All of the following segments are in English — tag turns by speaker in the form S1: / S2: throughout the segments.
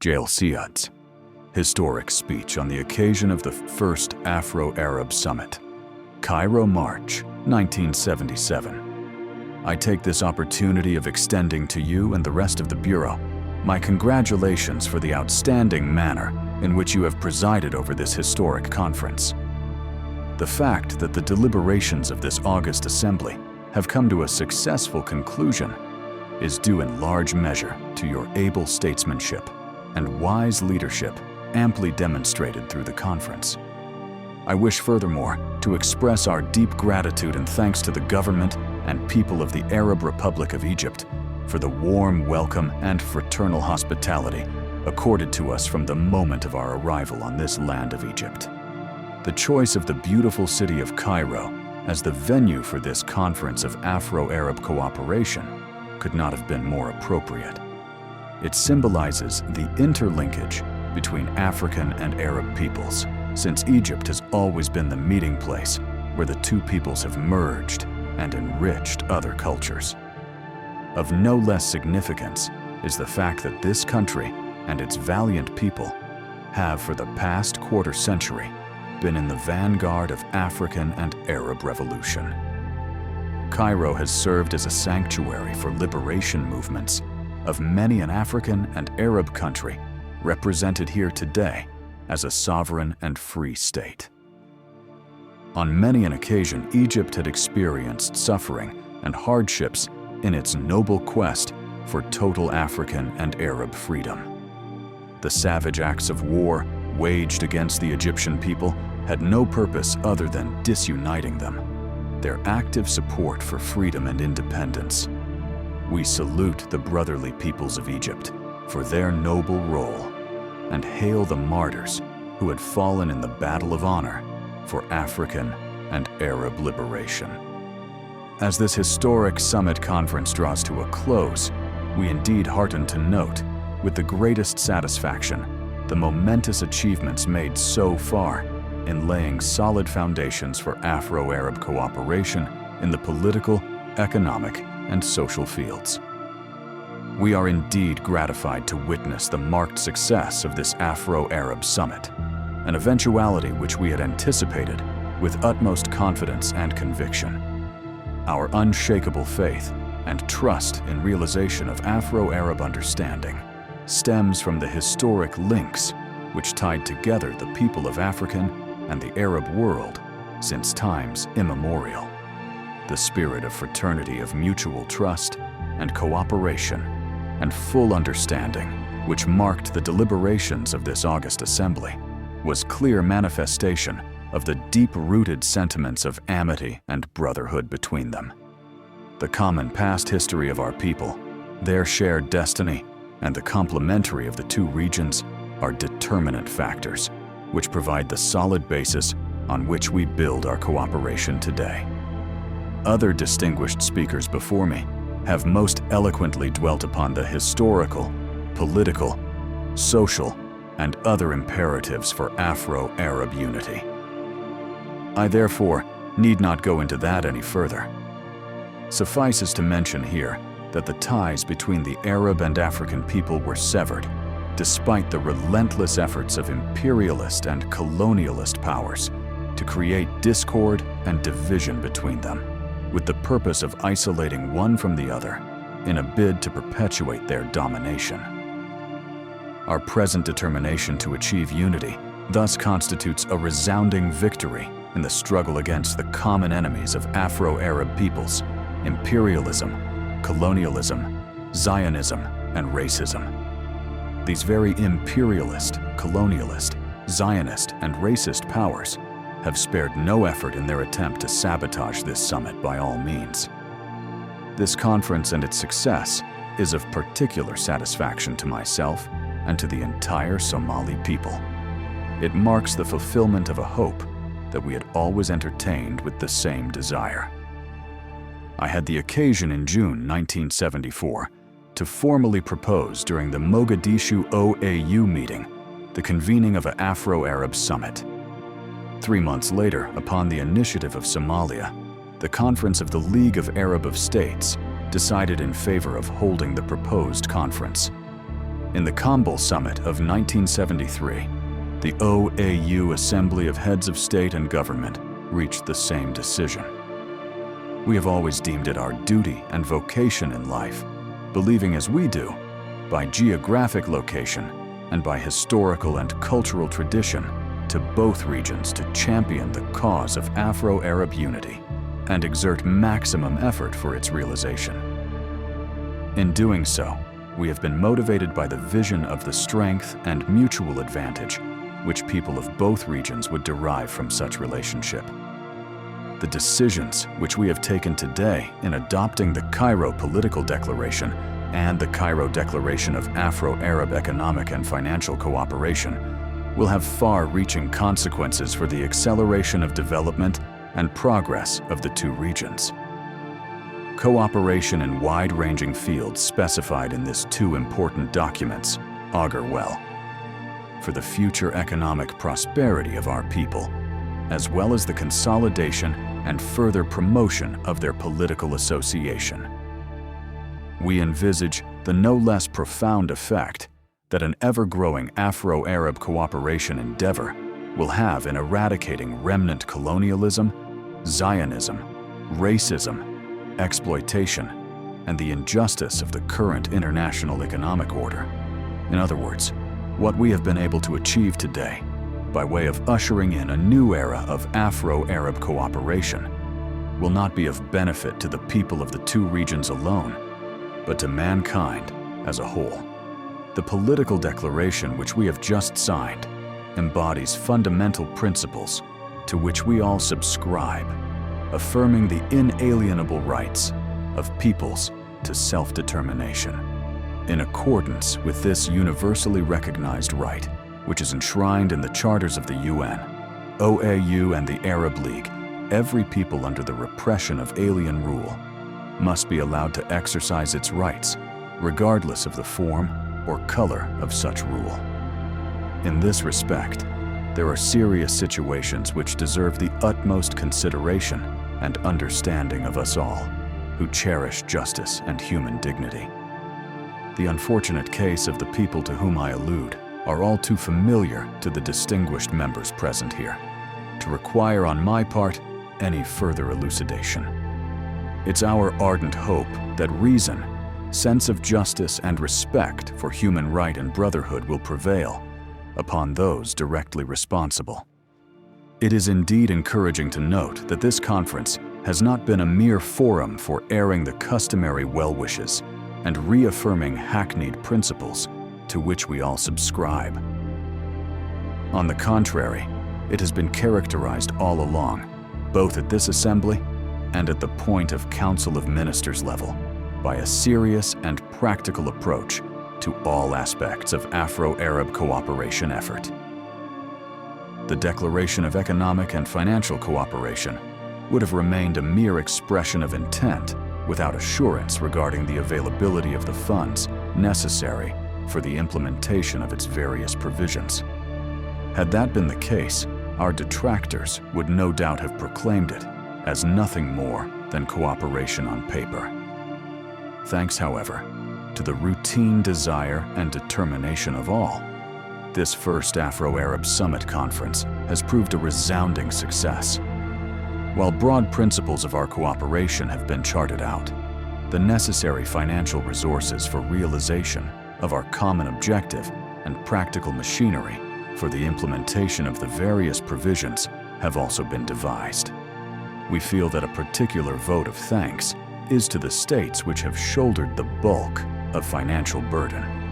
S1: Jaalle Siyaad's historic speech on the occasion of the First Afro-Arab Summit, Cairo, March 1977. I take this opportunity of extending to you and the rest of the Bureau my congratulations for the outstanding manner in which you have presided over this historic conference. The fact that the deliberations of this August Assembly have come to a successful conclusion is due in large measure to your able statesmanship and wise leadership amply demonstrated through the conference. I wish furthermore to express our deep gratitude and thanks to the government and people of the Arab Republic of Egypt for the warm welcome and fraternal hospitality accorded to us from the moment of our arrival on this land of Egypt. The choice of the beautiful city of Cairo as the venue for this conference of Afro-Arab cooperation could not have been more appropriate. It symbolizes the interlinkage between African and Arab peoples, since Egypt has always been the meeting place where the two peoples have merged and enriched other cultures. Of no less significance is the fact that this country and its valiant people have for the past quarter century been in the vanguard of African and Arab revolution. Cairo has served as a sanctuary for liberation movements of many an African and Arab country represented here today as a sovereign and free state. On many an occasion, Egypt had experienced suffering and hardships in its noble quest for total African and Arab freedom. The savage acts of war waged against the Egyptian people had no purpose other than disuniting them. Their active support for freedom and independence. We salute the brotherly peoples of Egypt for their noble role and hail the martyrs who had fallen in the battle of honor for African and Arab liberation. As this historic summit conference draws to a close, we indeed hearten to note, with the greatest satisfaction, the momentous achievements made so far in laying solid foundations for Afro-Arab cooperation in the political, economic, and social fields. We are indeed gratified to witness the marked success of this Afro-Arab Summit, an eventuality which we had anticipated with utmost confidence and conviction. Our unshakable faith and trust in realization of Afro-Arab understanding stems from the historic links which tied together the people of African and the Arab world since times immemorial. The spirit of fraternity of mutual trust and cooperation and full understanding which marked the deliberations of this August Assembly was clear manifestation of the deep-rooted sentiments of amity and brotherhood between them. The common past history of our people, their shared destiny, and the complementary of the two regions are determinant factors which provide the solid basis on which we build our cooperation today. Other distinguished speakers before me have most eloquently dwelt upon the historical, political, social, and other imperatives for Afro-Arab unity. I therefore need not go into that any further. Suffices to mention here that the ties between the Arab and African people were severed, despite the relentless efforts of imperialist and colonialist powers to create discord and division between them, with the purpose of isolating one from the other in a bid to perpetuate their domination. Our present determination to achieve unity thus constitutes a resounding victory in the struggle against the common enemies of Afro-Arab peoples, imperialism, colonialism, Zionism, and racism. These very imperialist, colonialist, Zionist, and racist powers have spared no effort in their attempt to sabotage this summit by all means. This conference and its success is of particular satisfaction to myself and to the entire Somali people. It marks the fulfillment of a hope that we had always entertained with the same desire. I had the occasion in June 1974 to formally propose during the Mogadishu OAU meeting the convening of an Afro-Arab Summit. 3 months later, upon the initiative of Somalia, the Conference of the League of Arab States decided in favor of holding the proposed conference. In the Cairo Summit of 1973, the OAU Assembly of Heads of State and Government reached the same decision. We have always deemed it our duty and vocation in life, believing as we do, by geographic location and by historical and cultural tradition, to both regions to champion the cause of Afro-Arab unity and exert maximum effort for its realization. In doing so, we have been motivated by the vision of the strength and mutual advantage which people of both regions would derive from such relationship. The decisions which we have taken today in adopting the Cairo Political Declaration and the Cairo Declaration of Afro-Arab Economic and Financial Cooperation will have far-reaching consequences for the acceleration of development and progress of the two regions. Cooperation in wide-ranging fields specified in these two important documents augur well for the future economic prosperity of our people, as well as the consolidation and further promotion of their political association. We envisage the no less profound effect that an ever-growing Afro-Arab cooperation endeavor will have in eradicating remnant colonialism, Zionism, racism, exploitation, and the injustice of the current international economic order. In other words, what we have been able to achieve today, by way of ushering in a new era of Afro-Arab cooperation, will not be of benefit to the people of the two regions alone, but to mankind as a whole. The political declaration which we have just signed embodies fundamental principles to which we all subscribe, affirming the inalienable rights of peoples to self-determination. In accordance with this universally recognized right, which is enshrined in the charters of the UN, OAU, and the Arab League, every people under the repression of alien rule must be allowed to exercise its rights, regardless of the form or color of such rule. In this respect, there are serious situations which deserve the utmost consideration and understanding of us all, who cherish justice and human dignity. The unfortunate case of the people to whom I allude are all too familiar to the distinguished members present here, to require on my part any further elucidation. It's our ardent hope that reason, sense of justice, and respect for human right and brotherhood will prevail upon those directly responsible. It is indeed encouraging to note that this conference has not been a mere forum for airing the customary well-wishes and reaffirming hackneyed principles to which we all subscribe. On the contrary, it has been characterized all along, both at this assembly and at the point of Council of Ministers level, by a serious and practical approach to all aspects of Afro-Arab cooperation effort. The Declaration of Economic and Financial Cooperation would have remained a mere expression of intent without assurance regarding the availability of the funds necessary for the implementation of its various provisions. Had that been the case, our detractors would no doubt have proclaimed it as nothing more than cooperation on paper. Thanks, however, to the routine desire and determination of all, this First Afro-Arab Summit conference has proved a resounding success. While broad principles of our cooperation have been charted out, the necessary financial resources for realization of our common objective and practical machinery for the implementation of the various provisions have also been devised. We feel that a particular vote of thanks is to the states which have shouldered the bulk of financial burden.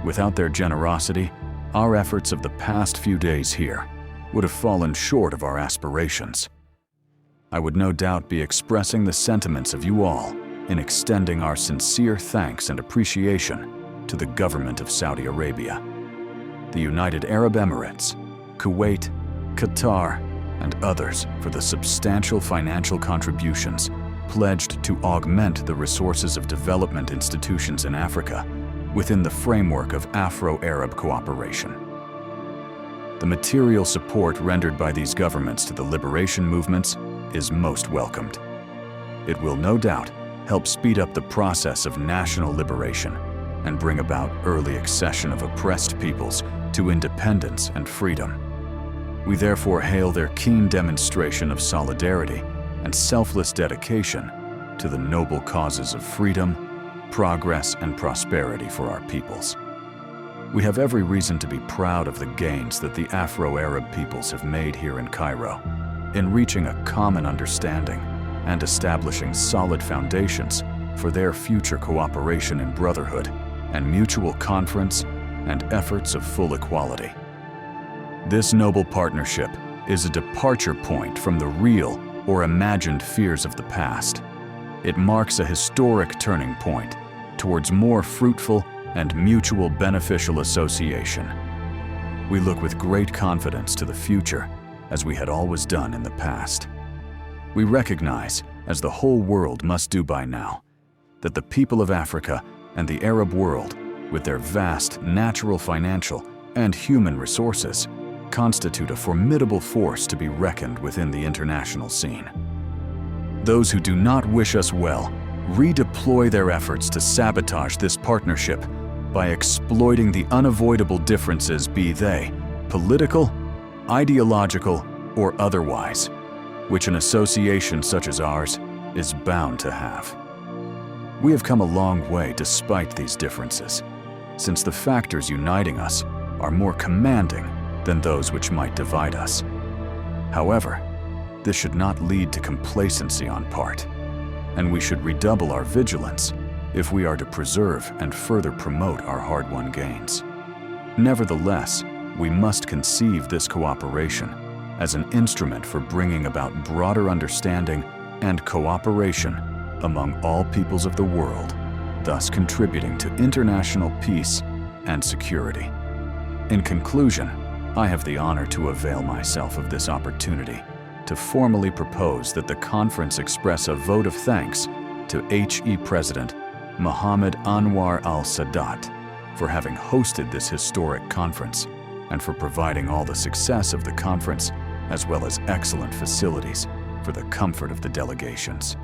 S1: Without their generosity, our efforts of the past few days here would have fallen short of our aspirations. I would no doubt be expressing the sentiments of you all in extending our sincere thanks and appreciation to the government of Saudi Arabia, the United Arab Emirates, Kuwait, Qatar, and others for the substantial financial contributions pledged to augment the resources of development institutions in Africa within the framework of Afro-Arab cooperation. The material support rendered by these governments to the liberation movements is most welcomed. It will no doubt help speed up the process of national liberation and bring about early accession of oppressed peoples to independence and freedom. We therefore hail their keen demonstration of solidarity and selfless dedication to the noble causes of freedom, progress, and prosperity for our peoples. We have every reason to be proud of the gains that the Afro-Arab peoples have made here in Cairo, in reaching a common understanding and establishing solid foundations for their future cooperation in brotherhood and mutual conference and efforts of full equality. This noble partnership is a departure point from the real or imagined fears of the past. It marks a historic turning point towards more fruitful and mutual beneficial association. We look with great confidence to the future, as we had always done in the past. We recognize, as the whole world must do by now, that the people of Africa and the Arab world, with their vast natural, financial, and human resources, constitute a formidable force to be reckoned within the international scene. Those who do not wish us well redeploy their efforts to sabotage this partnership by exploiting the unavoidable differences, be they political, ideological, or otherwise, which an association such as ours is bound to have. We have come a long way despite these differences, since the factors uniting us are more commanding than those which might divide us. However, this should not lead to complacency on part, and we should redouble our vigilance if we are to preserve and further promote our hard-won gains. Nevertheless, we must conceive this cooperation as an instrument for bringing about broader understanding and cooperation among all peoples of the world, thus contributing to international peace and security. In conclusion, I have the honor to avail myself of this opportunity to formally propose that the conference express a vote of thanks to HE President Mohammed Anwar al-Sadat for having hosted this historic conference and for providing all the success of the conference as well as excellent facilities for the comfort of the delegations.